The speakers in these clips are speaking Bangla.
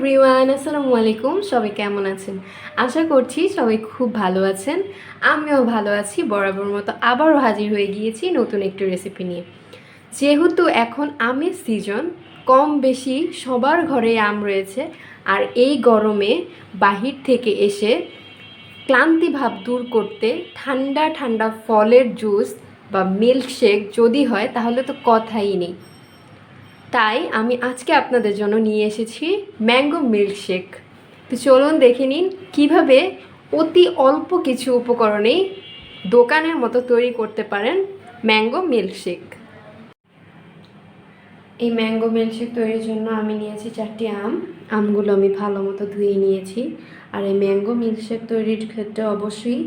এভরিওয়ান, আসসালামু আলাইকুম। সবাই কেমন আছেন? আশা করছি সবাই খুব ভালো আছেন। আমিও ভালো আছি। বরাবর মতো আবারও হাজির হয়ে গিয়েছি নতুন একটি রেসিপি নিয়ে। যেহেতু এখন আমের সিজন, কম বেশি সবার ঘরে আম রয়েছে। আর এই গরমে বাহির থেকে এসে ক্লান্তি ভাব দূর করতে ঠান্ডা ঠান্ডা ফলের জুস বা মিল্কশেক যদি হয় তাহলে তো কথাই নেই। তাই আমি আজকে আপনাদের জন্য নিয়ে এসেছি ম্যাঙ্গো মিল্কশেক। তো চলুন দেখে নিন কীভাবে অতি অল্প কিছু উপকরণেই দোকানের মতো তৈরি করতে পারেন ম্যাঙ্গো মিল্কশেক। এই ম্যাঙ্গো মিল্কশেক তৈরির জন্য আমি নিয়েছি 4টি আমগুলো আমি ভালো মতো ধুয়ে নিয়েছি। আর এই ম্যাঙ্গো মিল্কশেক তৈরির ক্ষেত্রে অবশ্যই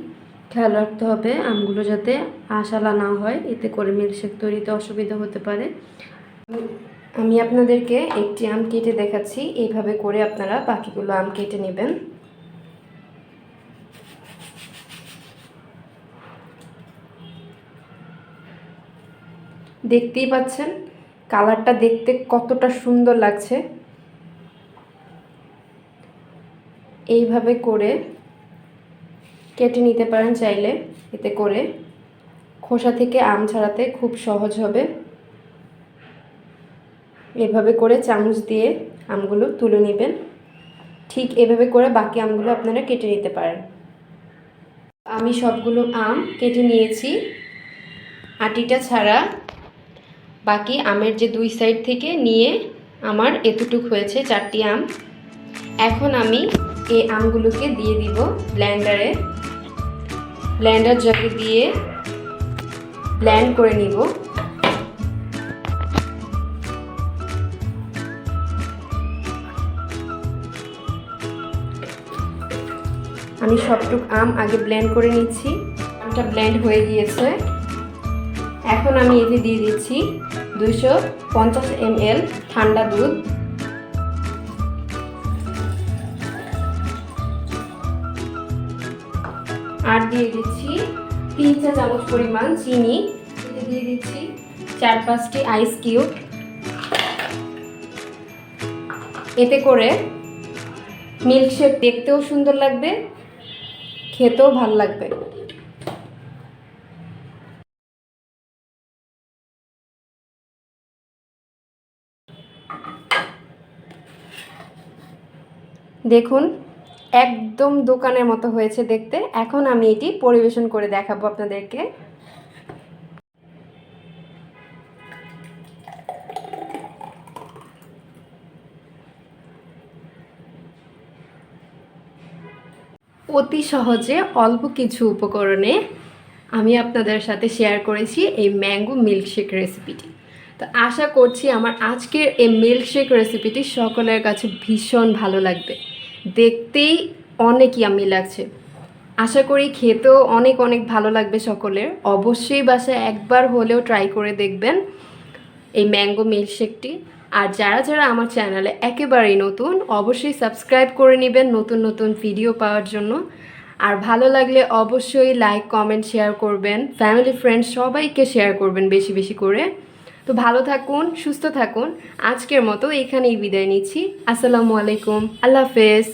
খেয়াল রাখতে হবে আমগুলো যাতে আঁশালা না হয়, এতে করে মিল্কশেক তৈরিতে অসুবিধা হতে পারে। আমি আপনাদেরকে একটি আম কেটে দেখাচ্ছি, এইভাবে করে আপনারা বাকিগুলো আম কেটে নেবেন। দেখতেই পাচ্ছেন কালারটা দেখতে কতটা সুন্দর লাগছে। এইভাবে করে কেটে নিতে পারেন চাইলে, এতে করে খোসা থেকে আম ছাড়াতে খুব সহজ হবে। এভাবে করে চামচ দিয়ে আমগুলো তুলে নেবেন। ঠিক এভাবে করে বাকি আমগুলো আপনারা কেটে নিতে পারেন। আমি সবগুলো আম কেটে নিয়েছি আটিটা ছাড়া। বাকি আমের যে দুই সাইড থেকে নিয়ে আমার এতটুক হয়েছে 4টি আম। এখন আমি এই আমগুলোকে দিয়ে দিব ব্লেন্ডারে। ব্লেন্ডার জারে দিয়ে ব্লেন্ড করে নিব। আমি সবটুক আম আগে ব্লেন্ড করে নিচ্ছি। আমটা ব্লেন্ড হয়ে গিয়েছে। এখন আমি এতে দিয়ে দিচ্ছি 250 ml ঠান্ডা দুধ। আর দিয়ে দিচ্ছি 3 চা চামচ পরিমাণ চিনি। এতে দিয়ে দিচ্ছি 4-5টি আইস কিউব। এতে করে মিল্কশেক দেখতেও সুন্দর লাগবে, খেতেও ভালো লাগবে। দেখুন একদম দোকানের মতো হয়েছে দেখতে। এখন আমি এটি পরিবেশন করে দেখাবো আপনাদেরকে। অতি সহজে অল্প কিছু উপকরণে আমি আপনাদের সাথে শেয়ার করেছি এই ম্যাঙ্গো মিল্কশেক রেসিপিটি। তো আশা করছি আমার আজকের এই মিল্কশেক রেসিপিটি সকলের কাছে ভীষণ ভালো লাগবে। দেখতেই অনেক ইয়াম্মি লাগছে। আশা করি খেতেও অনেক অনেক ভালো লাগবে সকলের। অবশ্যই বাসায় একবার হলেও ট্রাই করে দেখবেন এই ম্যাঙ্গো মিল্কশেকটি। আর যারা যারা আমার চ্যানেলে একেবারেই নতুন, অবশ্যই সাবস্ক্রাইব করে নেবেন নতুন নতুন ভিডিও পাওয়ার জন্য। আর ভালো লাগলে অবশ্যই লাইক, কমেন্ট, শেয়ার করবেন। ফ্যামিলি, ফ্রেন্ডস সবাইকে শেয়ার করবেন বেশি বেশি করে। তো ভালো থাকুন, সুস্থ থাকুন। আজকের মতো এখানেই বিদায় নিচ্ছি। আসসালামু আলাইকুম, আল্লাহ হাফেজ।